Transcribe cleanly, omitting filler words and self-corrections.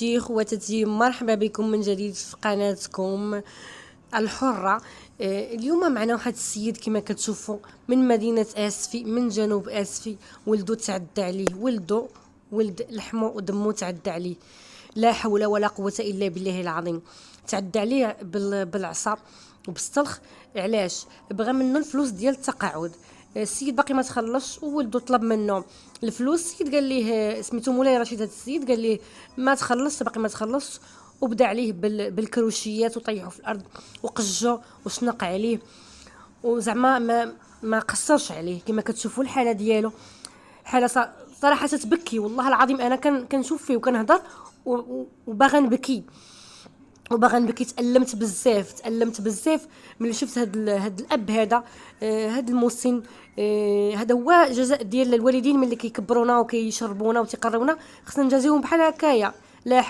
خوتي خواتاتي، مرحبا بكم من جديد في قناتكم الحرة. اليوم معنا واحد السيد كما كتشوفوا من مدينة اسفي، من جنوب اسفي. ولدو تعدى عليه، ولد لحمو ودمو تعدى عليه، لا حول ولا قوة الا بالله العظيم. تعدى عليه بالعصا وبالسلخ. علاش؟ بغى منه الفلوس ديال التقاعد. السيد باقي ما تخلصش، وولدو طلب منه الفلوس. السيد قال ليه، سميتو مولاي رشيد، هذا السيد قال ليه ما تخلصش، باقي ما تخلصش. وبدا عليه بالكروشيات وطيحوا في الارض وقجو وشنق عليه، وزعما ما قصرش عليه. كما كتشوفوا الحاله ديالو حاله صراحه تبكي. والله العظيم انا كنشوف فيه وكنهضر وباغا نبكي. تألمت بزاف ملي شفت هاد الاب هذا. هاد المسن. هذا هو جزاء ديال الوالدين ملي كيكبرونا وكيشربونا وتيقرونا، خصنا نجازيهم بحال هكايا. لا